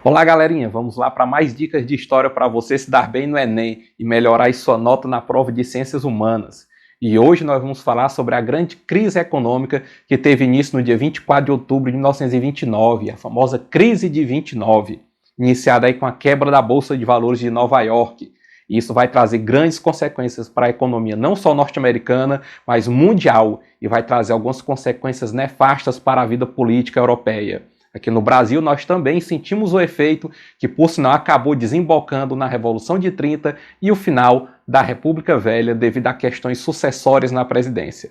Olá, galerinha, vamos lá para mais dicas de história para você se dar bem no Enem e melhorar a sua nota na prova de Ciências Humanas. E hoje nós vamos falar sobre a grande crise econômica que teve início no dia 24 de outubro de 1929, a famosa crise de 29, iniciada aí com a quebra da Bolsa de Valores de Nova York. E isso vai trazer grandes consequências para a economia não só norte-americana, mas mundial, e vai trazer algumas consequências nefastas para a vida política europeia. Aqui no Brasil, nós também sentimos o efeito que, por sinal, acabou desembocando na Revolução de 30 e o final da República Velha devido a questões sucessórias na presidência.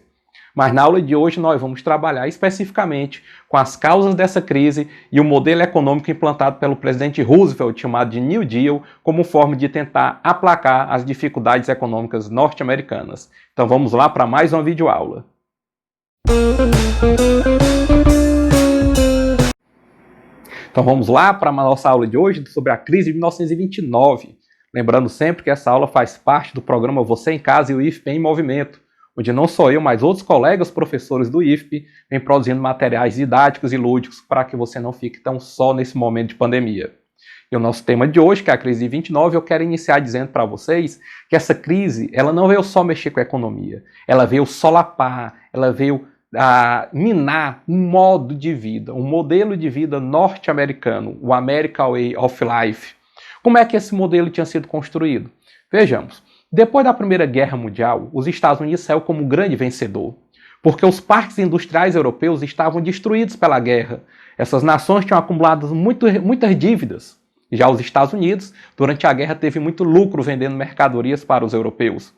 Mas na aula de hoje nós vamos trabalhar especificamente com as causas dessa crise e o modelo econômico implantado pelo presidente Roosevelt, chamado de New Deal, como forma de tentar aplacar as dificuldades econômicas norte-americanas. Então vamos lá para mais uma videoaula. Então vamos lá para a nossa aula de hoje sobre a crise de 1929. Lembrando sempre que essa aula faz parte do programa Você em Casa e o IFP em Movimento, onde não só eu, mas outros colegas professores do IFP vêm produzindo materiais didáticos e lúdicos para que você não fique tão só nesse momento de pandemia. E o nosso tema de hoje, que é a crise de 29, eu quero iniciar dizendo para vocês que essa crise ela não veio só mexer com a economia, ela veio solapar, ela veio a minar um modo de vida, um modelo de vida norte-americano, o American Way of Life. Como é que esse modelo tinha sido construído? Vejamos, depois da Primeira Guerra Mundial, os Estados Unidos saiu como um grande vencedor, porque os parques industriais europeus estavam destruídos pela guerra. Essas nações tinham acumulado muitas dívidas. Já os Estados Unidos, durante a guerra, teve muito lucro vendendo mercadorias para os europeus.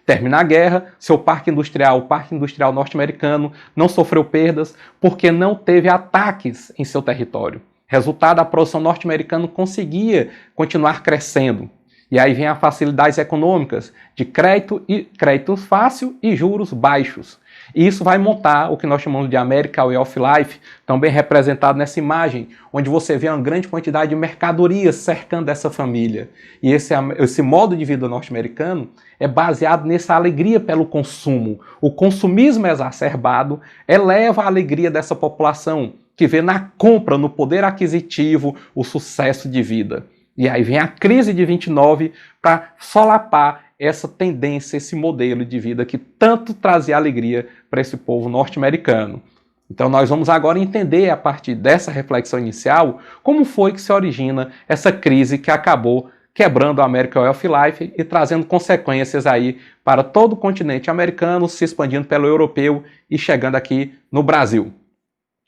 Termina a guerra, o Parque Industrial norte-americano, não sofreu perdas porque não teve ataques em seu território. Resultado, a produção norte-americana conseguia continuar crescendo. E aí vem as facilidades econômicas de crédito fácil e juros baixos. E isso vai montar o que nós chamamos de American Way of Life, também representado nessa imagem, onde você vê uma grande quantidade de mercadorias cercando essa família. E esse modo de vida norte-americano é baseado nessa alegria pelo consumo. O consumismo exacerbado eleva a alegria dessa população, que vê na compra, no poder aquisitivo, o sucesso de vida. E aí vem a crise de 29 para solapar essa tendência, esse modelo de vida que tanto trazia alegria para esse povo norte-americano. Então nós vamos agora entender, a partir dessa reflexão inicial, como foi que se origina essa crise que acabou quebrando a American Way of Life e trazendo consequências aí para todo o continente americano, se expandindo pelo europeu e chegando aqui no Brasil.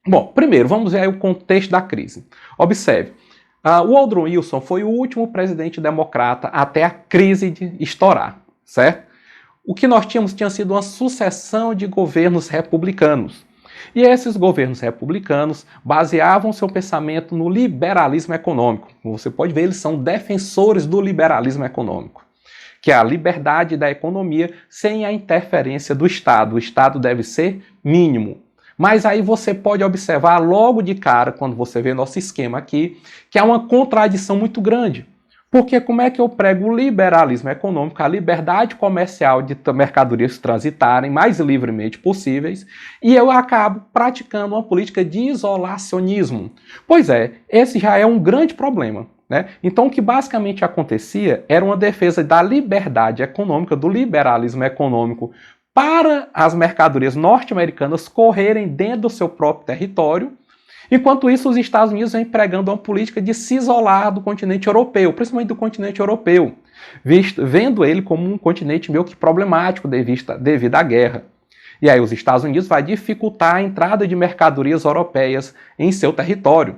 Bom, primeiro vamos ver aí o contexto da crise. Observe. O Woodrow Wilson foi o último presidente democrata até a crise de estourar, certo? O que nós tinha sido uma sucessão de governos republicanos. E esses governos republicanos baseavam seu pensamento no liberalismo econômico. Como você pode ver, eles são defensores do liberalismo econômico, que é a liberdade da economia sem a interferência do Estado. O Estado deve ser mínimo. Mas aí você pode observar logo de cara, quando você vê nosso esquema aqui, que há uma contradição muito grande. Porque como é que eu prego o liberalismo econômico, a liberdade comercial de mercadorias transitarem mais livremente possíveis, e eu acabo praticando uma política de isolacionismo? Pois é, esse já é um grande problema, né? Então o que basicamente acontecia era uma defesa da liberdade econômica, do liberalismo econômico, para as mercadorias norte-americanas correrem dentro do seu próprio território. Enquanto isso, os Estados Unidos vêm pregando uma política de se isolar do continente europeu, principalmente do continente europeu, vendo ele como um continente meio que problemático devido à guerra. E aí os Estados Unidos vai dificultar a entrada de mercadorias europeias em seu território,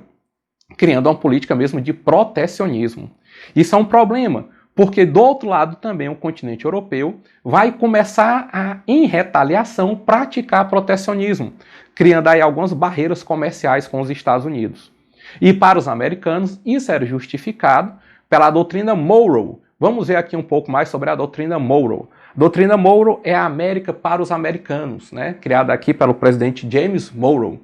criando uma política mesmo de protecionismo. Isso é um problema, porque do outro lado também o continente europeu vai começar a, em retaliação, praticar protecionismo, criando aí algumas barreiras comerciais com os Estados Unidos. E para os americanos, isso era justificado pela doutrina Monroe. Vamos ver aqui um pouco mais sobre a doutrina Monroe. A doutrina Monroe é a América para os americanos, né? Criada aqui pelo presidente James Monroe.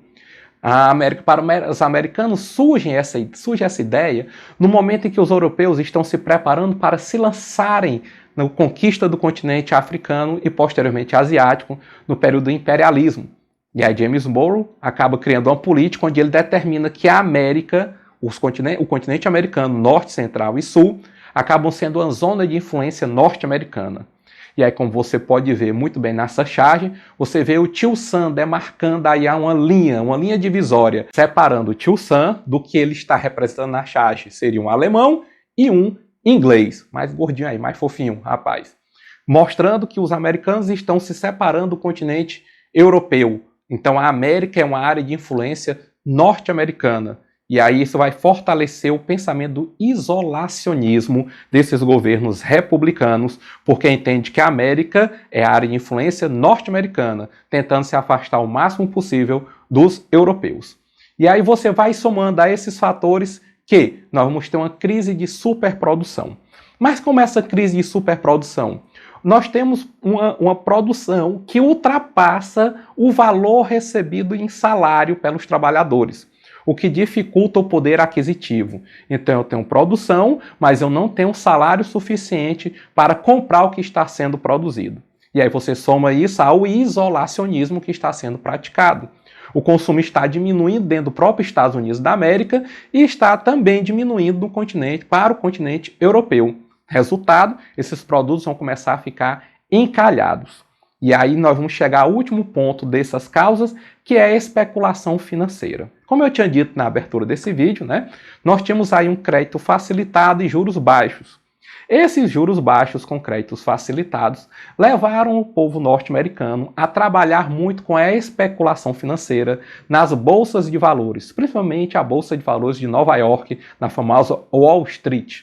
A América para os americanos surge essa ideia no momento em que os europeus estão se preparando para se lançarem na conquista do continente africano e posteriormente asiático no período do imperialismo. E aí James Monroe acaba criando uma política onde ele determina que a América, o continente americano, norte, central e sul, acabam sendo uma zona de influência norte-americana. E aí, como você pode ver muito bem nessa charge, você vê o Tio Sam demarcando aí uma linha divisória, separando o Tio Sam do que ele está representando na charge. Seria um alemão e um inglês. Mais gordinho aí, mais fofinho, rapaz. Mostrando que os americanos estão se separando do continente europeu. Então, a América é uma área de influência norte-americana. E aí isso vai fortalecer o pensamento do isolacionismo desses governos republicanos, porque entende que a América é a área de influência norte-americana, tentando se afastar o máximo possível dos europeus. E aí você vai somando a esses fatores que nós vamos ter uma crise de superprodução. Mas como essa crise de superprodução? Nós temos uma produção que ultrapassa o valor recebido em salário pelos trabalhadores, o que dificulta o poder aquisitivo. Então eu tenho produção, mas eu não tenho salário suficiente para comprar o que está sendo produzido. E aí você soma isso ao isolacionismo que está sendo praticado. O consumo está diminuindo dentro do próprio Estados Unidos da América e está também diminuindo no continente, para o continente europeu. Resultado, esses produtos vão começar a ficar encalhados. E aí nós vamos chegar ao último ponto dessas causas, que é a especulação financeira. Como eu tinha dito na abertura desse vídeo, nós tínhamos aí um crédito facilitado e juros baixos. Esses juros baixos com créditos facilitados levaram o povo norte-americano a trabalhar muito com a especulação financeira nas bolsas de valores, principalmente a Bolsa de Valores de Nova York, na famosa Wall Street.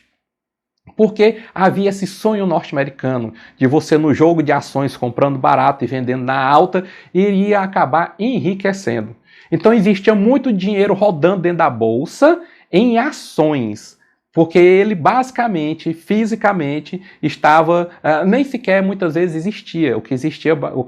Porque havia esse sonho norte-americano de você no jogo de ações comprando barato e vendendo na alta iria acabar enriquecendo. Então existia muito dinheiro rodando dentro da bolsa em ações, porque ele basicamente, fisicamente, estava, nem sequer muitas vezes existia. O que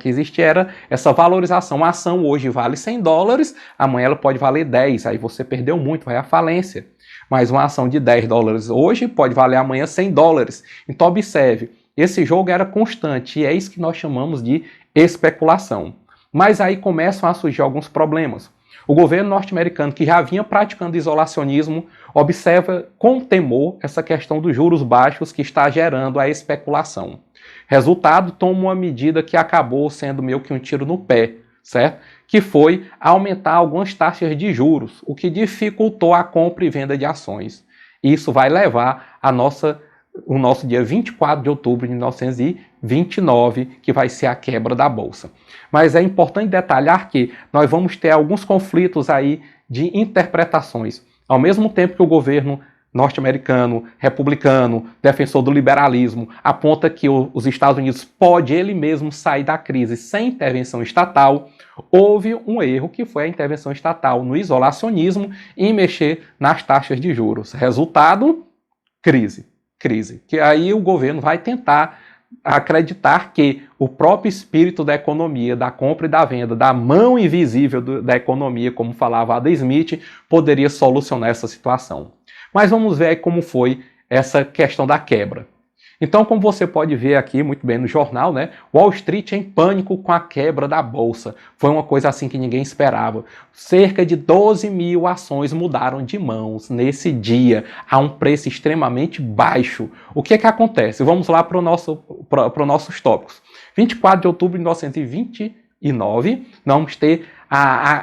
existia era essa valorização. A ação hoje vale $100, amanhã ela pode valer 10, aí você perdeu muito, vai à falência. Mas uma ação de $10 hoje pode valer amanhã $100. Então observe, esse jogo era constante e é isso que nós chamamos de especulação. Mas aí começam a surgir alguns problemas. O governo norte-americano, que já vinha praticando isolacionismo, observa com temor essa questão dos juros baixos que está gerando a especulação. Resultado, toma uma medida que acabou sendo meio que um tiro no pé, certo? Que foi aumentar algumas taxas de juros, o que dificultou a compra e venda de ações. Isso vai levar o nosso dia 24 de outubro de 1929, que vai ser a quebra da Bolsa. Mas é importante detalhar que nós vamos ter alguns conflitos aí de interpretações. Ao mesmo tempo que o governo norte-americano, republicano, defensor do liberalismo, aponta que os Estados Unidos pode ele mesmo sair da crise sem intervenção estatal, houve um erro que foi a intervenção estatal no isolacionismo e mexer nas taxas de juros. Resultado, crise. Que aí o governo vai tentar acreditar que o próprio espírito da economia, da compra e da venda, da mão invisível da economia, como falava Adam Smith, poderia solucionar essa situação. Mas vamos ver aí como foi essa questão da quebra. Então, como você pode ver aqui muito bem no jornal, Wall Street em pânico com a quebra da bolsa. Foi uma coisa assim que ninguém esperava. Cerca de 12 mil ações mudaram de mãos nesse dia, a um preço extremamente baixo. O que acontece? Vamos lá para os nossos tópicos. 24 de outubro de 1929, nós vamos ter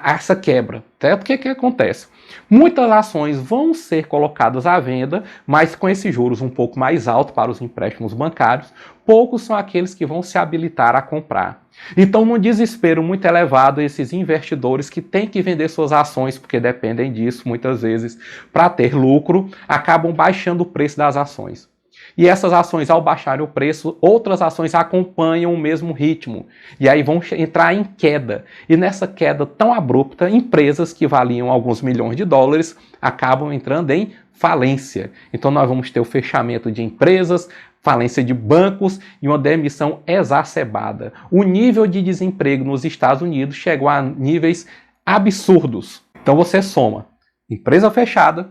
essa quebra. Certo? O que acontece? Muitas ações vão ser colocadas à venda, mas com esses juros um pouco mais altos para os empréstimos bancários, poucos são aqueles que vão se habilitar a comprar. Então, num desespero muito elevado, esses investidores que têm que vender suas ações, porque dependem disso muitas vezes, para ter lucro, acabam baixando o preço das ações. E essas ações, ao baixarem o preço, outras ações acompanham o mesmo ritmo. E aí vão entrar em queda. E nessa queda tão abrupta, empresas que valiam alguns milhões de dólares acabam entrando em falência. Então nós vamos ter o fechamento de empresas, falência de bancos e uma demissão exacerbada. O nível de desemprego nos Estados Unidos chegou a níveis absurdos. Então você soma. Empresa fechada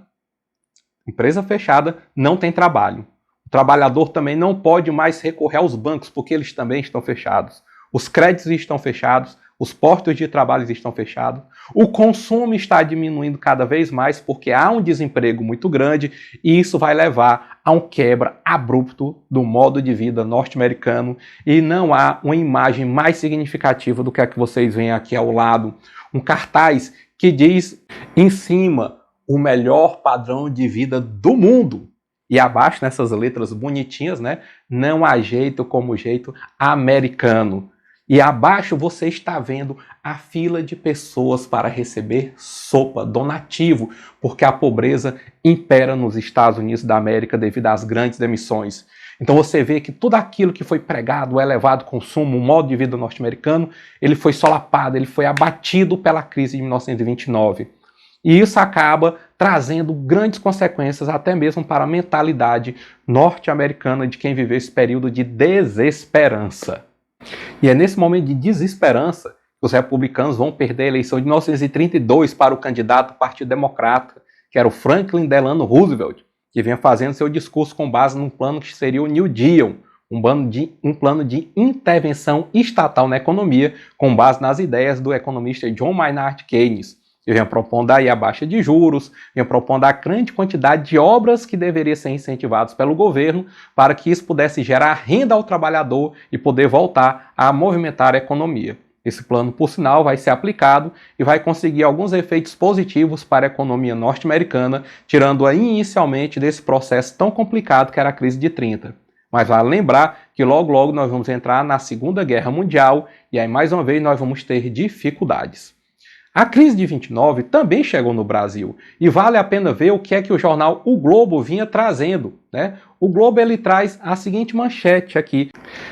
não tem trabalho. O trabalhador também não pode mais recorrer aos bancos, porque eles também estão fechados. Os créditos estão fechados, os postos de trabalho estão fechados, o consumo está diminuindo cada vez mais porque há um desemprego muito grande e isso vai levar a um quebra abrupto do modo de vida norte-americano e não há uma imagem mais significativa do que a que vocês veem aqui ao lado. Um cartaz que diz em cima o melhor padrão de vida do mundo. E abaixo, nessas letras bonitinhas, né? Não há jeito como jeito americano. E abaixo você está vendo a fila de pessoas para receber sopa, donativo, porque a pobreza impera nos Estados Unidos da América devido às grandes emissões. Então você vê que tudo aquilo que foi pregado, o elevado consumo, o modo de vida norte-americano, ele foi solapado, ele foi abatido pela crise de 1929. E isso acaba trazendo grandes consequências até mesmo para a mentalidade norte-americana de quem viveu esse período de desesperança. E é nesse momento de desesperança que os republicanos vão perder a eleição de 1932 para o candidato do Partido Democrata, que era o Franklin Delano Roosevelt, que vinha fazendo seu discurso com base num plano que seria o New Deal, um plano de intervenção estatal na economia com base nas ideias do economista John Maynard Keynes. Eu vinha propondo aí a baixa de juros, vinha propondo a grande quantidade de obras que deveriam ser incentivadas pelo governo para que isso pudesse gerar renda ao trabalhador e poder voltar a movimentar a economia. Esse plano, por sinal, vai ser aplicado e vai conseguir alguns efeitos positivos para a economia norte-americana, tirando-a inicialmente desse processo tão complicado que era a crise de 30. Mas vale lembrar que logo logo nós vamos entrar na Segunda Guerra Mundial e aí mais uma vez nós vamos ter dificuldades. A crise de 29 também chegou no Brasil e vale a pena ver o que é que o jornal O Globo vinha trazendo, né? O Globo ele traz a seguinte manchete aqui.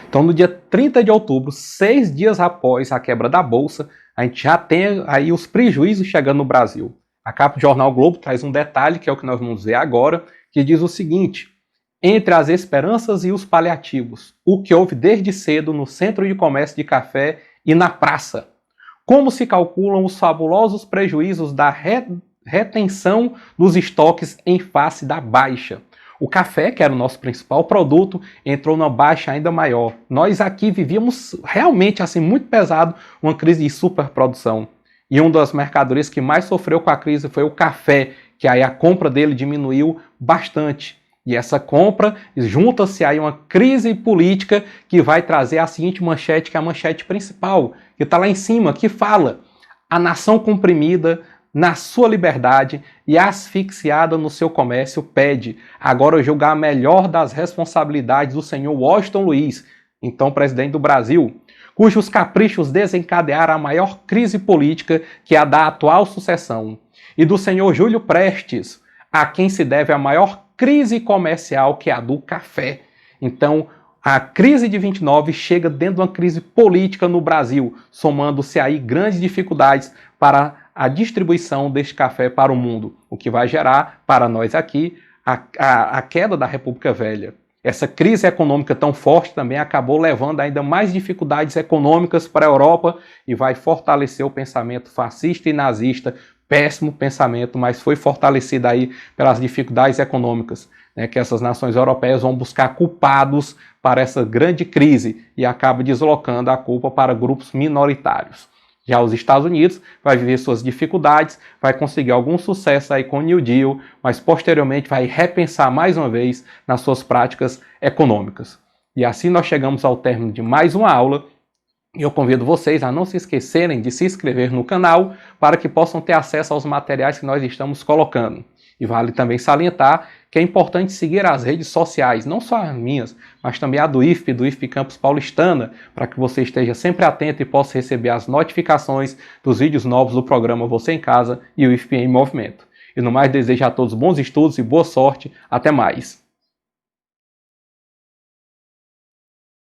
Então no dia 30 de outubro, 6 dias após a quebra da Bolsa, a gente já tem aí os prejuízos chegando no Brasil. A capa do jornal O Globo traz um detalhe que é o que nós vamos ver agora, que diz o seguinte: entre as esperanças e os paliativos, o que houve desde cedo no Centro de Comércio de Café e na praça. Como se calculam os fabulosos prejuízos da retenção dos estoques em face da baixa? O café, que era o nosso principal produto, entrou numa baixa ainda maior. Nós aqui vivíamos realmente assim muito pesado, uma crise de superprodução. E uma das mercadorias que mais sofreu com a crise foi o café, que aí a compra dele diminuiu bastante. E essa compra junta-se aí uma crise política que vai trazer a seguinte manchete, que é a manchete principal, que está lá em cima, que fala: a nação comprimida na sua liberdade e asfixiada no seu comércio pede agora julgar a melhor das responsabilidades do senhor Washington Luiz, então presidente do Brasil, cujos caprichos desencadearam a maior crise política que é a da atual sucessão, e do senhor Júlio Prestes, a quem se deve a maior crise comercial, que é a do café. Então, a crise de 29 chega dentro de uma crise política no Brasil, somando-se aí grandes dificuldades para a distribuição deste café para o mundo, o que vai gerar para nós aqui a queda da República Velha. Essa crise econômica tão forte também acabou levando ainda mais dificuldades econômicas para a Europa e vai fortalecer o pensamento fascista e nazista. Péssimo pensamento, mas foi fortalecido aí pelas dificuldades econômicas, né, que essas nações europeias vão buscar culpados para essa grande crise e acaba deslocando a culpa para grupos minoritários. Já os Estados Unidos vai viver suas dificuldades, vai conseguir algum sucesso aí com o New Deal, mas posteriormente vai repensar mais uma vez nas suas práticas econômicas. E assim nós chegamos ao término de mais uma aula. E eu convido vocês a não se esquecerem de se inscrever no canal para que possam ter acesso aos materiais que nós estamos colocando. E vale também salientar que é importante seguir as redes sociais, não só as minhas, mas também a do IFP Campus Paulistana, para que você esteja sempre atento e possa receber as notificações dos vídeos novos do programa Você em Casa e o IFP em Movimento. E no mais, desejo a todos bons estudos e boa sorte. Até mais!